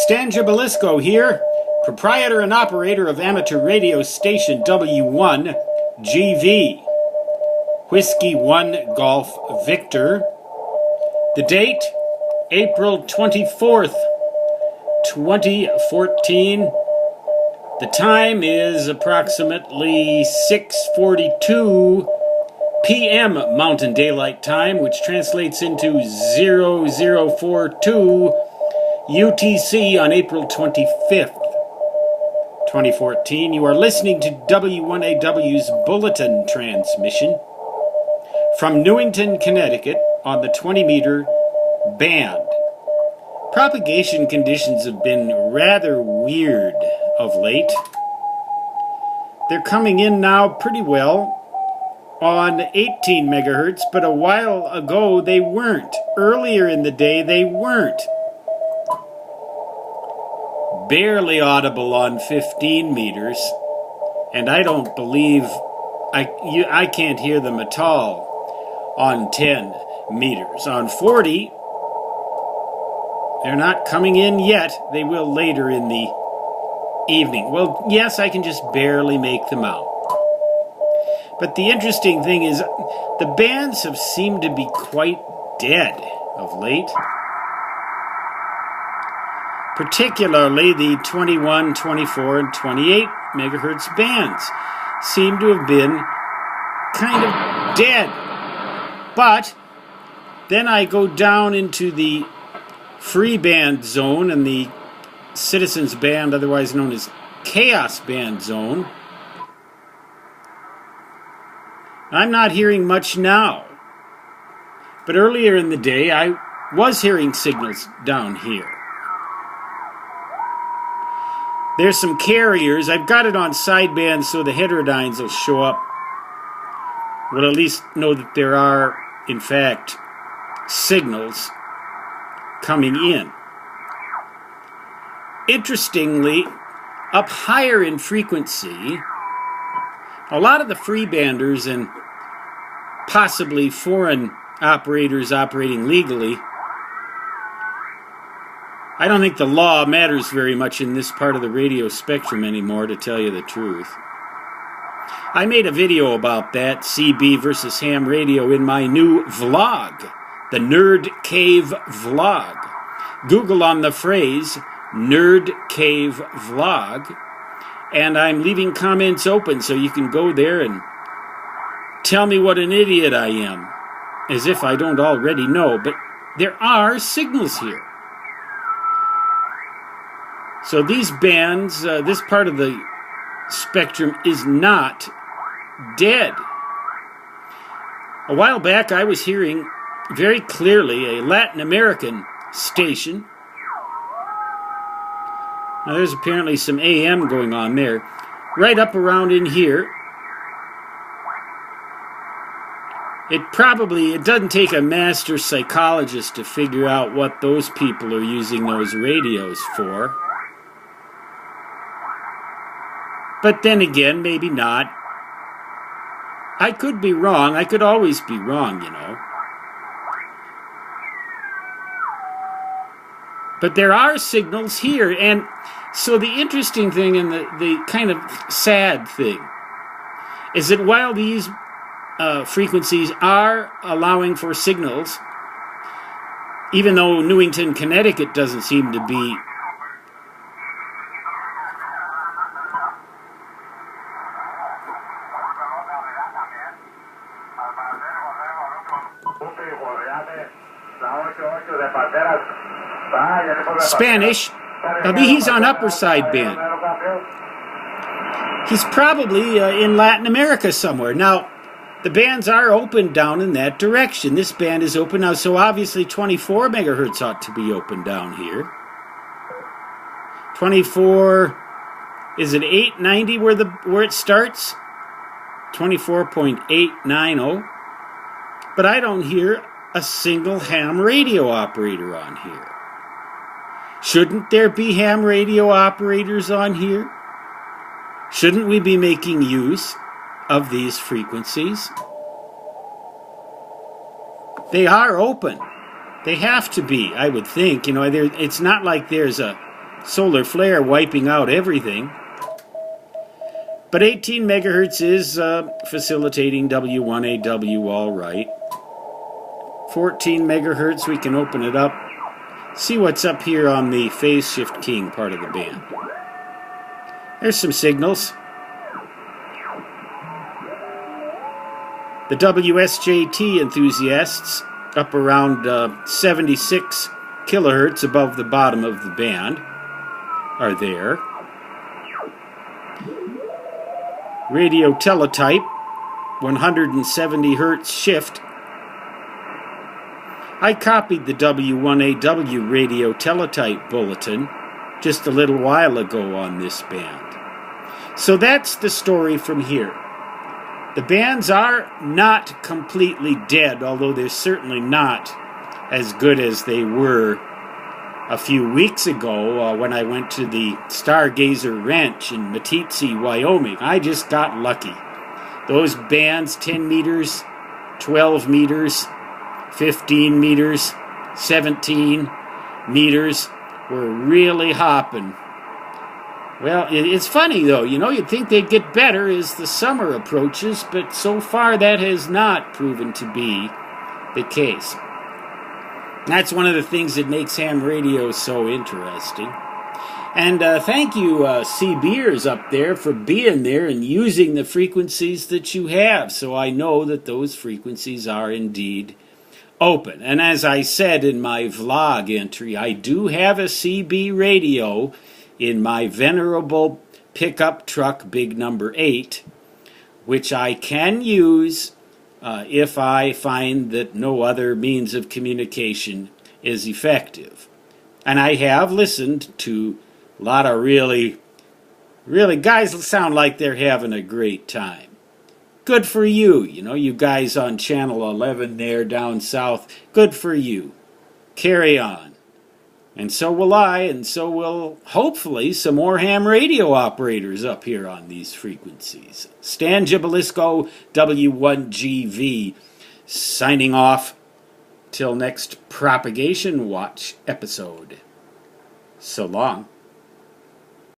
Stan Gibilisco here, proprietor and operator of amateur radio station W1 GV, Whiskey 1 Golf Victor. The date, April 24th, 2014. The time is approximately 6:42 p.m. Mountain Daylight Time, which translates into 0042 UTC on April 25th, 2014. You are listening to W1AW's Bulletin transmission from Newington, Connecticut on the 20-meter band. Propagation conditions have been rather weird of late. They're coming in now pretty well on 18 megahertz, but a while ago they weren't. Earlier in the day they weren't. Barely audible on 15 meters, and I don't believe I can't hear them at all on 10 meters. On 40, they're not coming in yet. They will later in the evening. Well, yes, I can just barely make them out. But the interesting thing is the bands have seemed to be quite dead of late. Particularly the 21, 24, and 28 megahertz bands seem to have been kind of dead. But then I go down into the free band zone and the citizens band, otherwise known as chaos band zone. I'm not hearing much now. But earlier in the day I was hearing signals down here. There's some carriers. I've got it on sideband so the heterodynes will show up. We'll at least know that there are, in fact, signals coming in. Interestingly, up higher in frequency, a lot of the freebanders and possibly foreign operators operating legally, I don't think the law matters very much in this part of the radio spectrum anymore, to tell you the truth. I made a video about that, CB versus ham radio, in my new vlog, the Nerd Cave Vlog. Google on the phrase Nerd Cave Vlog, and I'm leaving comments open so you can go there and tell me what an idiot I am, as if I don't already know, but there are signals here. So these bands, this part of the spectrum is not dead. A while back I was hearing very clearly a Latin American station. Now there's apparently some AM going on there. Right up around in here. It doesn't take a master psychologist to figure out what those people are using those radios for. But then again, maybe not. I could be wrong. I could always be wrong, you know. But there are signals here. And so the interesting thing and the kind of sad thing is that while these frequencies are allowing for signals, even though Newington, Connecticut doesn't seem to be Spanish. He's on upper side band. He's probably in Latin America somewhere. Now, the bands are open down in that direction. This band is open now, so obviously 24 megahertz ought to be open down here. 24, is it 890 where it starts? 24.890. But I don't hear a single ham radio operator on here. Shouldn't there be ham radio operators on here? Shouldn't we be making use of these frequencies? They are open. They have to be, I would think. You know, it's not like there's a solar flare wiping out everything. But 18 megahertz is facilitating W1AW all right. 14 megahertz, we can open it up. See what's up here on the phase shift king part of the band. There's some signals. The WSJT enthusiasts up around 76 kilohertz above the bottom of the band are there. Radio teletype, 170 hertz shift. I copied the W1AW radio teletype bulletin just a little while ago on this band. So that's the story from here. The bands are not completely dead, although they're certainly not as good as they were a few weeks ago when I went to the Stargazer Ranch in Meeteetse, Wyoming. I just got lucky. Those bands, 10 meters, 12 meters, 15 meters, 17 meters, were really hopping. Well, it's funny though, you'd think they'd get better as the summer approaches, but so far that has not proven to be the case. That's one of the things that makes ham radio so interesting. And thank you, CBers up there, for being there and using the frequencies that you have, so I know that those frequencies are indeed open. And as I said in my vlog entry, I do have a CB radio in my venerable pickup truck, big number 8, which I can use if I find that no other means of communication is effective. And I have listened to a lot of really guys sound like they're having a great time. Good for you, you guys on Channel 11 there down south. Good for you. Carry on. And so will I, and so will, hopefully, some more ham radio operators up here on these frequencies. Stan Gibilisco, W1GV, signing off till next Propagation Watch episode. So long.